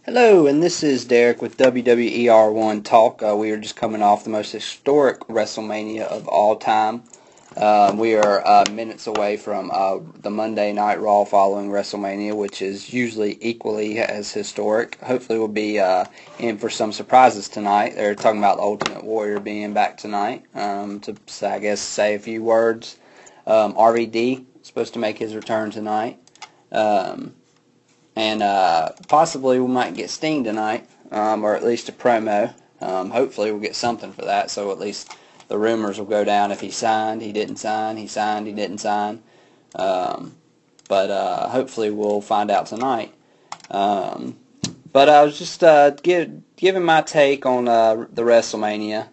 Hello, and this is Derek with WWER1 Talk. We are just coming off the most historic WrestleMania of all time. We are minutes away from the Monday Night Raw following WrestleMania, which is usually equally as historic. Hopefully we'll be in for some surprises tonight. They're talking about the Ultimate Warrior being back tonight. To, I guess, say a few words. RVD is supposed to make his return tonight. And possibly we might get Sting tonight, or at least a promo. Hopefully we'll get something for that, so at least the rumors will go down if he signed, he didn't sign, he signed, he didn't sign. But hopefully we'll find out tonight. But I was just giving my take on the WrestleMania.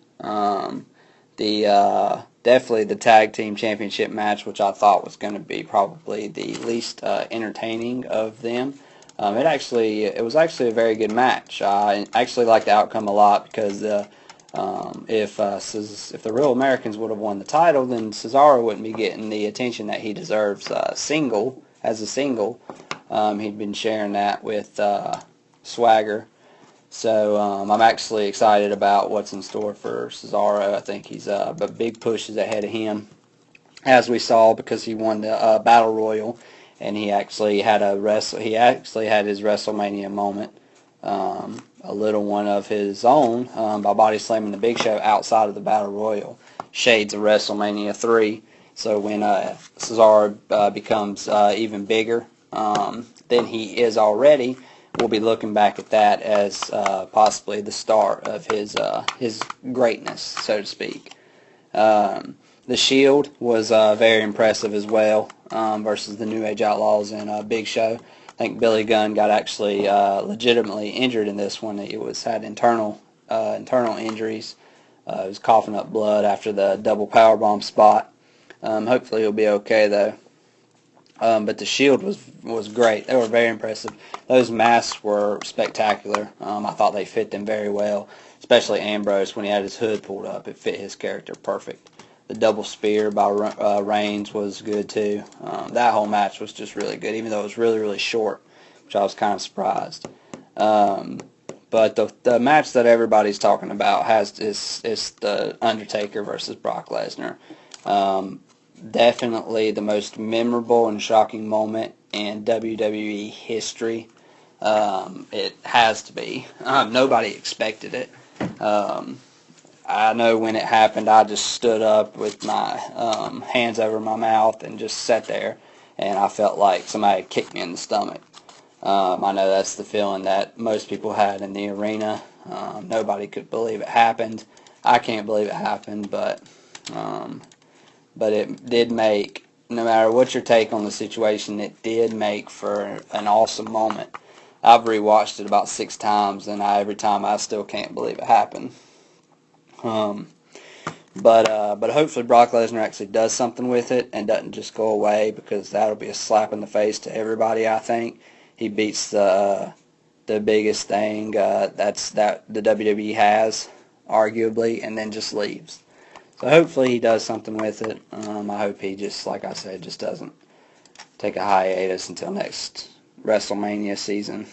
Definitely the tag team championship match, which I thought was going to be probably the least entertaining of them. It was actually a very good match. I actually liked the outcome a lot because if the Real Americans would have won the title, then Cesaro wouldn't be getting the attention that he deserves. As a single, he'd been sharing that with Swagger. So I'm actually excited about what's in store for Cesaro. I think he's but big push is ahead of him, as we saw, because he won the Battle Royal. And he actually had his WrestleMania moment, a little one of his own, by body slamming the Big Show outside of the Battle Royal. Shades of WrestleMania 3. So when Cesaro becomes even bigger than he is already, we'll be looking back at that as possibly the start of his greatness, so to speak. The Shield was very impressive as well versus the New Age Outlaws and Big Show. I think Billy Gunn got actually legitimately injured in this one. He had internal injuries. He was coughing up blood after the double powerbomb spot. Hopefully he'll be okay though. But the Shield was great. They were very impressive. Those masks were spectacular. I thought they fit them very well, especially Ambrose when he had his hood pulled up. It fit his character perfect. The double spear by Reigns was good too. That whole match was just really good, even though it was really, really short, which I was kind of surprised. But the match that everybody's talking about is the Undertaker versus Brock Lesnar. Definitely the most memorable and shocking moment in WWE history. It has to be. Nobody expected it. I know when it happened, I just stood up with my hands over my mouth and just sat there, and I felt like somebody had kicked me in the stomach. I know that's the feeling that most people had in the arena. Nobody could believe it happened. I can't believe it happened, but it did make, no matter what your take on the situation, it did make for an awesome moment. I've rewatched it about 6 times, and every time I still can't believe it happened. But hopefully Brock Lesnar actually does something with it and doesn't just go away, because that'll be a slap in the face to everybody. I think he beats the biggest thing that the WWE has, arguably, and then just leaves. So hopefully he does something with it. I hope he just, like I said, just doesn't take a hiatus until next WrestleMania season.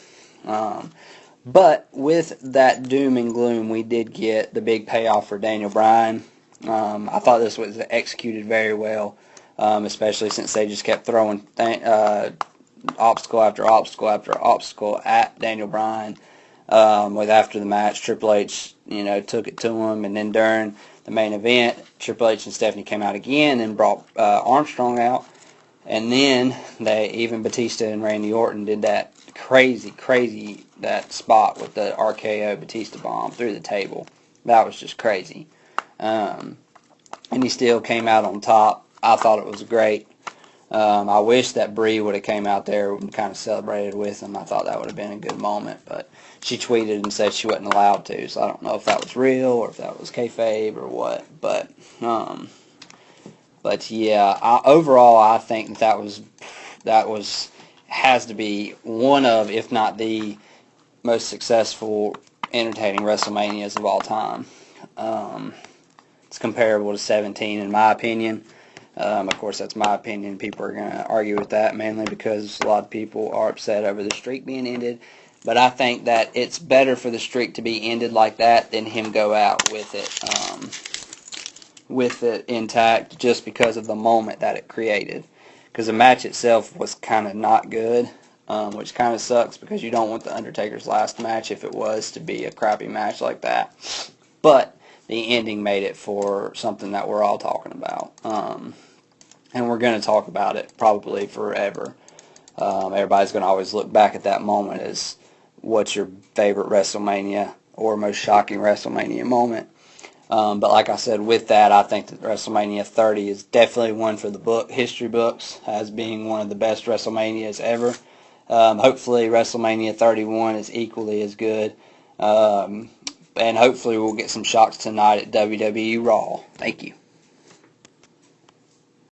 But with that doom and gloom, we did get the big payoff for Daniel Bryan. I thought this was executed very well, especially since they just kept throwing obstacle after obstacle after obstacle at Daniel Bryan. After the match, Triple H, took it to him, and then during the main event, Triple H and Stephanie came out again and brought Armstrong out. And then even Batista and Randy Orton did that crazy that spot with the RKO Batista bomb through the table. That was just crazy. And he still came out on top. I thought it was great. I wish that Brie would have came out there and kind of celebrated with him. I thought that would have been a good moment, but she tweeted and said she wasn't allowed to, so I don't know if that was real or if that was kayfabe or what. But yeah, overall, I think that has to be one of, if not the most successful, entertaining WrestleManias of all time. It's comparable to 17 in my opinion. Of course, that's my opinion. People are going to argue with that, mainly because a lot of people are upset over the streak being ended. But I think that it's better for the streak to be ended like that than him go out with it intact, just because of the moment that it created. Because the match itself was kind of not good, which kind of sucks because you don't want the Undertaker's last match, if it was to be a crappy match like that. But the ending made it for something that we're all talking about. And we're going to talk about it probably forever. Everybody's going to always look back at that moment as what's your favorite WrestleMania or most shocking WrestleMania moment. But like I said, with that, I think that WrestleMania 30 is definitely one for the history books as being one of the best WrestleManias ever. Hopefully WrestleMania 31 is equally as good. And hopefully we'll get some shocks tonight at WWE Raw. Thank you.